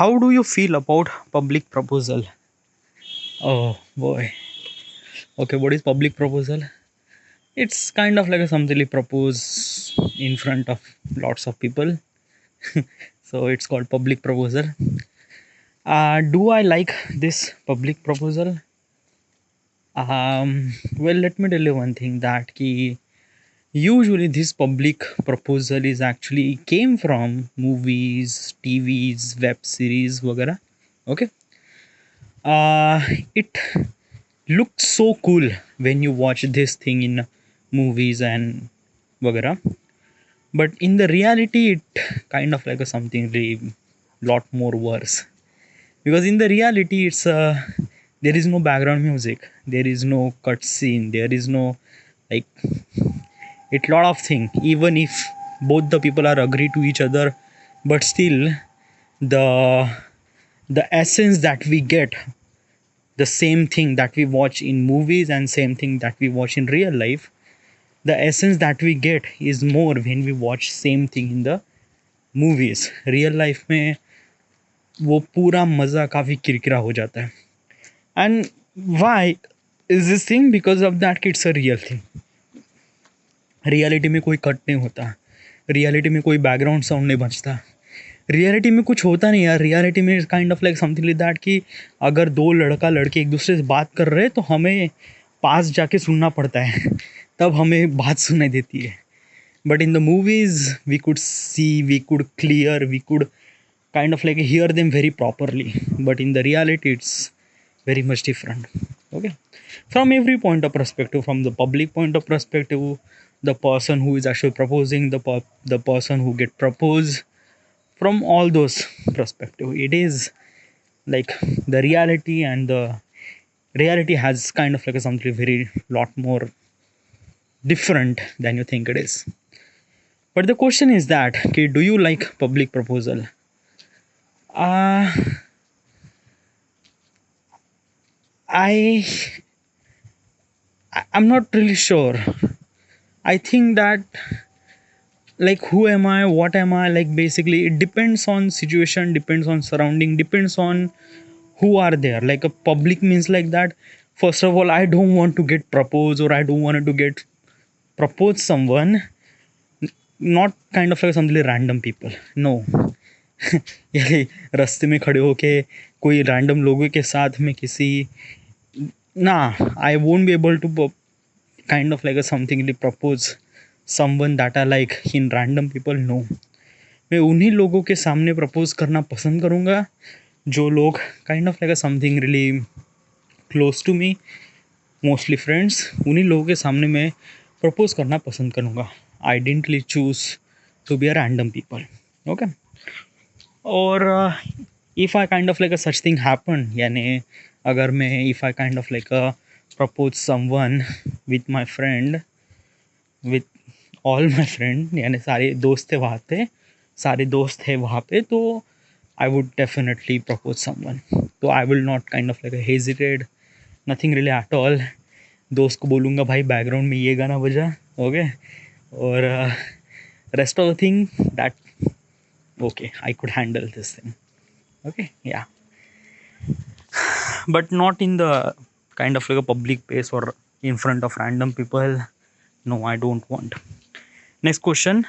how do you feel about public proposal? Oh boy. Okay, what is public proposal? It's kind of like a something you propose in front of lots of people. So it's called public proposal. Do I like this public proposal? Well, let me tell you one thing that usually this public proposal is actually came from movies, TVs, web series, वगैरह. Okay. Uh, it looks so cool when you watch this thing in movies and वगैरह. But in the reality, it kind of like a something really lot more worse. Because in the reality, it's there is no background music, there is no cut scene, there is no like it lot of thing. Even if both the people are agree to each other, but still the the essence that we get, the same thing that we watch in movies and same thing that we watch in real life, the essence that we get is more when we watch same thing in the movies. Real life में वो पूरा मज़ा काफ़ी किरकिरा हो जाता है. And why is this thing? Because of that कि it's a real thing. Reality में कोई कट नहीं होता, रियलिटी में कोई बैकग्राउंड साउंड नहीं बजता, रियलिटी में कुछ होता नहीं यार. रियलिटी में kind of like something like that कि अगर दो लड़का लड़की एक दूसरे से बात कर रहे हैं तो हमें पास जाके सुनना पड़ता है तब हमें बात सुनाई देती है. But in the movies we could see, we could clear, we could kind of like hear them very properly. But in the reality it's very much different. Okay, from every point of perspective, from the public point of perspective, the person who is actually proposing, the person who get proposed, from all those perspective, it is like the reality, and the reality has kind of like a something very lot more different than you think it is. But the question is that okay, do you like public proposal? uh I I'm not really sure. I think that like who am I, what am I, like basically it depends on situation, depends on surrounding, depends on who are there. Like a public means like that, first of all I don't want to get proposed, or I don't want to get proposed someone, not kind of like something random people. No. ये रास्ते में खड़े होके कोई random लोगों के साथ में किसी ना, I won't be able to kind of like a something propose someone that I like in random people. No, मैं उन्हीं लोगों के सामने प्रपोज करना पसंद करूँगा जो लोग kind of like a something really close to me, mostly friends. उन्हीं लोगों के सामने मैं प्रपोज करना पसंद करूँगा. I didn't really choose to be a random people. Okay. और if I kind of like a such thing happen, यानी अगर मैं if I kind of like a propose someone with my friend, with all my friend, यानी सारे दोस्त थे वहाँ पे, सारे दोस्त थे वहाँ पे, तो I would definitely propose someone. तो I will not kind of like a hesitate, nothing really at all. दोस्त को बोलूँगा भाई बैकग्राउंड में ये गाना बजा, ओके, और rest of the thing that okay, I could handle this thing. Okay, yeah. But not in the kind of like a public place or in front of random people. No, I don't want. Next question.